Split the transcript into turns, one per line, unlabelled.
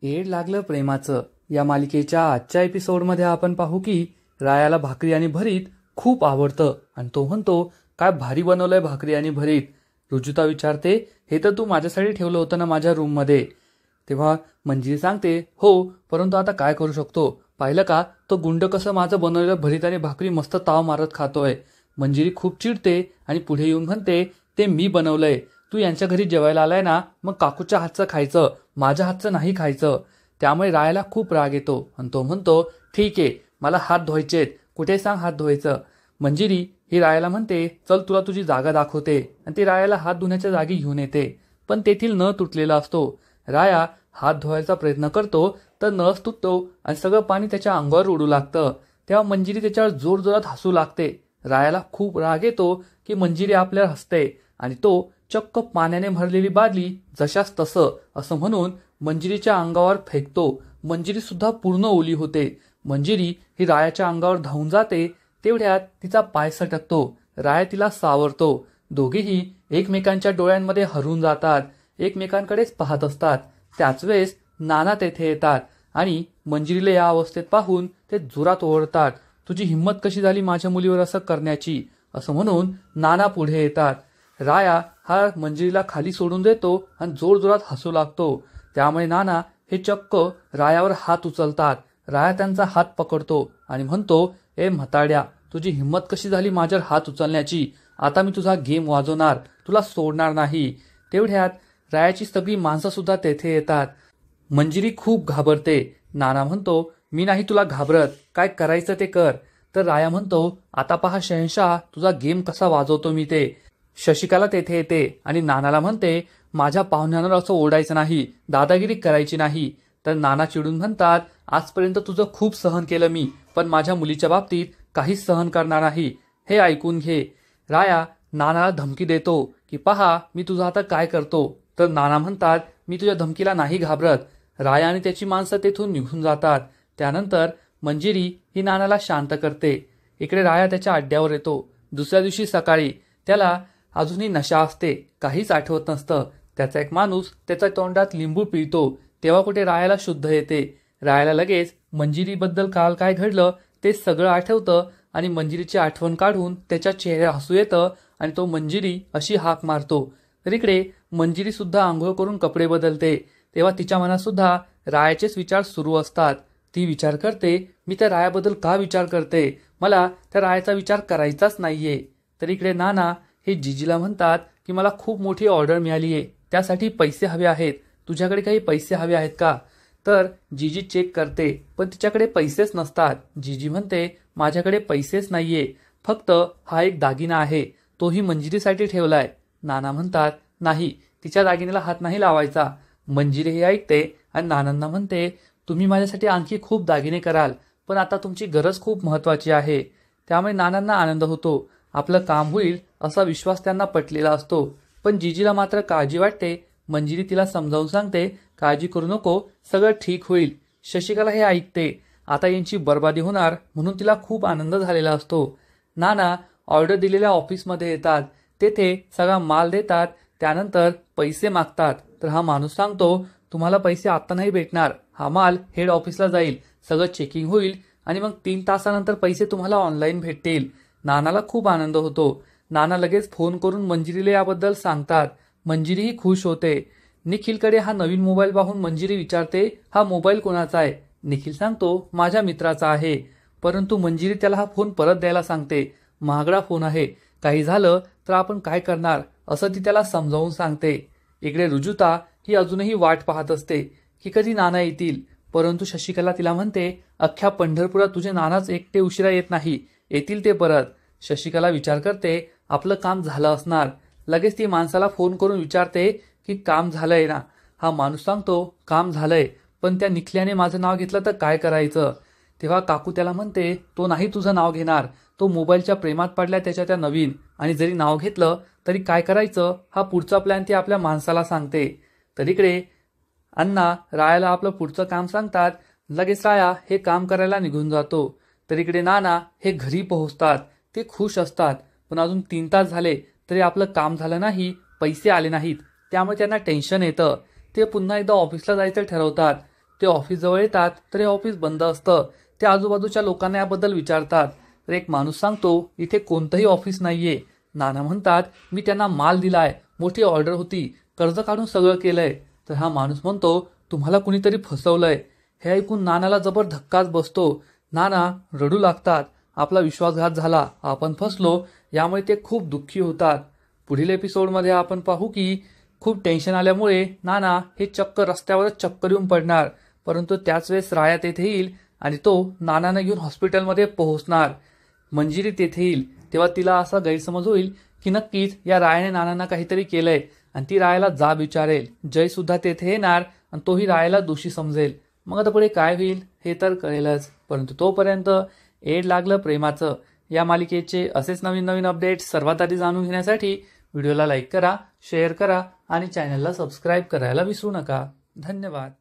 Add लागलं प्रेमाचं या मालिकेच्या आजच्या एपिसोडमध्ये आपण पाहू की रायाला भाकरी आणि भरीत खूप आवडतं आणि तो म्हणतो, काय भारी बनवलंय भाकरी आणि भरीत. रुजुता विचारते, हे तर तू माझ्यासाठी ठेवलं होतं ना माझ्या रूममध्ये. तेव्हा मंजिरी सांगते, हो, परंतु आता काय करू शकतो. पाहिलं का तो गुंड कसं माझं बनवलेलं भरीत आणि भाकरी मस्त ताव मारत खातोय. मंजिरी खूप चिडते आणि पुढे येऊन म्हणते, ते मी बनवलंय. तू यांच्या घरी जेवायला आलाय ना, मग काकूच्या हातचं खायचं, माझ्या हातचं नाही खायचं. त्यामुळे रायाला खूप राग येतो आणि तो म्हणतो, ठीक आहे, मला हात धुवायचेत, कुठे सांग हात धुवायचं. मंजिरी ही रायाला म्हणते, चल तुला तुझी जागा दाखवते आणि ती रायाला हात धुण्याच्या जागी घेऊन येते. पण तेथील नळ तुटलेला असतो. राया हात धुवायचा प्रयत्न करतो तर नळ तुटतो आणि सगळं पाणी त्याच्या अंगावर उडू लागतं. तेव्हा मंजिरी त्याच्यावर जोरजोरात हसू लागते. रायाला खूप राग येतो की मंजिरी आपल्यावर हसते आणि तो चक्क पाण्याने भरलेली बादली जशास तसं असं म्हणून मंजिरीच्या अंगावर फेकतो. मंजिरी सुद्धा पूर्ण ओली होते. मंजिरी ही रायाच्या अंगावर धावून जाते. तेवढ्यात तिचा पाय सटकतो. राया तिला सावरतो. दोघेही एकमेकांच्या डोळ्यांमध्ये हरवून जातात, एकमेकांकडेच पाहत असतात. त्याच वेळेस नाना तेथे येतात आणि मंजिरीला या अवस्थेत पाहून ते जोरात ओरडतात, तुझी हिंमत कशी झाली माझ्या मुलीवर असं करण्याची, असं म्हणून नाना पुढे येतात. राया हा मंजिरीला खाली सोडून देतो आणि जोरजोरात हसू लागतो. त्यामुळे नाना हे चक्क रायावर हात उचलतात. राया त्यांचा हात पकडतो आणि म्हणतो, ए म्हाताड्या, तुझी हिंमत कशी झाली माझ्यावर हात उचलण्याची, आता मी तुझा गेम वाजवणार, तुला सोडणार नाही. तेवढ्यात रायाची सगळी माणसं सुद्धा तेथे येतात. मंजिरी खूप घाबरते. नाना म्हणतो, मी नाही तुला घाबरत, काय करायचं ते कर. तर राया म्हणतो, आता पहा शहनशाह, तुझा गेम कसा वाजवतो मी ते. शशिकाला तेथे येते आणि नानाला म्हणते, माझ्या पाहुण्यांवर असं ओरडायचं नाही, दादागिरी करायची नाही. तर नाना चिडून म्हणतात, आजपर्यंत तुझं खूप सहन केलं मी, पण माझ्या मुलीच्या बाबतीत काहीच सहन करणार नाही, हे ऐकून घे. राया नानाला धमकी देतो की पहा मी तुझं आता काय करतो. तर नाना म्हणतात, मी तुझ्या धमकीला नाही घाबरत. राया आणि त्याची माणसं तेथून निघून जातात. त्यानंतर मंजिरी ही नानाला शांत करते. इकडे राया त्याच्या अड्ड्यावर येतो. दुसऱ्या दिवशी सकाळी त्याला अजूनही नशा असते, काहीच आठवत नसतं. त्याचा एक माणूस त्याच्या तोंडात लिंबू पिळतो. तेव्हा कुठे रायाला शुद्ध येते. रायाला लगेच मंजिरीबद्दल काल काय घडलं ते सगळं आठवतं आणि मंजिरीची आठवण काढून त्याच्या चेहऱ्यावर हसू येतं आणि तो मंजिरी अशी हाक मारतो. तर इकडे मंजिरी सुद्धा आंघोळ करून कपडे बदलते. तेव्हा तिच्या मनात सुद्धा रायाचेच विचार सुरू असतात. ती विचार करते, मी त्या रायाबद्दल का विचार करते, मला त्या रायाचा विचार करायचाच नाहीये. तर इकडे नाना हे जीजीला म्हणतात की मला खूप मोठी ऑर्डर मिळाली आहे, त्यासाठी पैसे हवे आहेत, तुझ्याकडे काही पैसे हवे आहेत का. तर जीजी चेक करते पण तिच्याकडे पैसेच नसतात. जीजी म्हणते, माझ्याकडे पैसेच नाहीये, फक्त हा एक दागिना आहे, तोही मंजिरीसाठी ठेवलाय. नाना म्हणतात, नाही, तिच्या दागिन्याला हात नाही लावायचा. मंजिरी हे ऐकते आणि नानांना म्हणते, तुम्ही माझ्यासाठी आणखी खूप दागिने कराल, पण आता तुमची गरज खूप महत्वाची आहे. त्यामुळे नानांना आनंद होतो. आपलं काम होईल असा विश्वास त्यांना पटलेला असतो. पण जीजीला मात्र काळजी वाटते. मंजिरी तिला समजावून सांगते, काळजी करू नको, सगळं ठीक होईल. शशिकाला हे ऐकते. आता यांची बर्बादी होणार म्हणून तिला खूप आनंद झालेला असतो. नाना ऑर्डर दिलेल्या ऑफिसमध्ये येतात. तेथे सगळा माल देतात. त्यानंतर पैसे मागतात. तर हा माणूस सांगतो, तुम्हाला पैसे आता नाही भेटणार, हा माल हेड ऑफिसला जाईल, सगळं चेकिंग होईल आणि मग 3 तासानंतर पैसे तुम्हाला ऑनलाईन भेटतील. नानाला खूप आनंद होतो. नाना लगेच फोन करून मंजिरीला याबद्दल सांगतात. मंजिरीही खुश होते. निखिलकडे हा नवीन मोबाईल पाहून मंजिरी विचारते, हा मोबाईल कोणाचा आहे. निखिल सांगतो, माझ्या मित्राचा आहे. परंतु मंजिरी त्याला हा फोन परत द्यायला सांगते. महागडा फोन आहे, काही झालं तर आपण काय करणार, असं ती त्याला समजावून सांगते. इकडे रुजुता ही अजूनही वाट पाहत असते की कधी नाना येतील. परंतु शशिकला तिला म्हणते, अख्ख्या पंढरपुरात तुझे नानाच एकटे उशिरा येत नाही, येतील ते परत. शशिकला विचार करते, आपलं काम झालं असणार. लगेच ती माणसाला फोन करून विचारते की काम झालंय ना. हा माणूस सांगतो, काम झालंय, पण त्या निखल्याने माझं नाव घेतलं तर काय करायचं. तेव्हा काकू त्याला म्हणते, तो नाही तुझं नाव घेणार, तो मोबाईलच्या प्रेमात पडलाय त्याच्या त्या नवीन, आणि जरी नाव घेतलं तरी काय करायचं, हा पुढचा प्लॅन ती आपल्या माणसाला सांगते. तर इकडे अण्णा रायाला आपलं पुढचं काम सांगतात. लगेच राया हे काम करायला निघून जातो. तर इकडे नाना हे घरी पोहोचतात. ते खुश असतात, पण अजून 3 तास झाले तरी आपलं काम झालं नाही, पैसे आले नाहीत. त्यामुळे त्यांना टेन्शन येतं. ते पुन्हा एकदा ऑफिसला जायचं ठरवतात. ते ऑफिस जवळ येतात तर हे ऑफिस बंद असतं. ते आजूबाजूच्या लोकांना याबद्दल विचारतात तर एक माणूस सांगतो इथे कोणतंही ऑफिस नाहीये. नाना म्हणतात मी त्यांना माल दिलाय, मोठी ऑर्डर होती, कर्ज काढून सगळं केलंय. तर हा माणूस म्हणतो तुम्हाला कुणीतरी फसवलंय. हे ऐकून नानाला जबर धक्काच बसतो. नाना रडू लागतात. आपला विश्वासघात झाला, आपण फसलो. यामुळे ते खूप दुःखी होतात. पुढील एपिसोडमध्ये आपण पाहू की खूप टेन्शन आल्यामुळे नाना हे चक्क रस्त्यावरच चक्कर येऊन पडणार. परंतु त्याच वेळेस राया तेथे येईल आणि तो नानांना घेऊन हॉस्पिटलमध्ये पोहोचणार. मंजिरी तेथे येईल तेव्हा तिला असा गैरसमज होईल की नक्कीच या रायाने नानांना काहीतरी केलंय आणि ती रायाला जाब विचारेल. जय सुद्धा तेथे येणार आणि तोही रायाला दोषी समजेल. मग आता पुढे काय होईल हे तर कळेलच. परंतु तोपर्यंत एड लागलं प्रेमाचं या मालिकेचे असेच नवीन नवीन अपडेट्स सर्वात आधी जाणून घेण्यासाठी व्हिडिओला लाईक करा, शेअर करा आणि चॅनलला सबस्क्राईब करायला विसरू नका. धन्यवाद.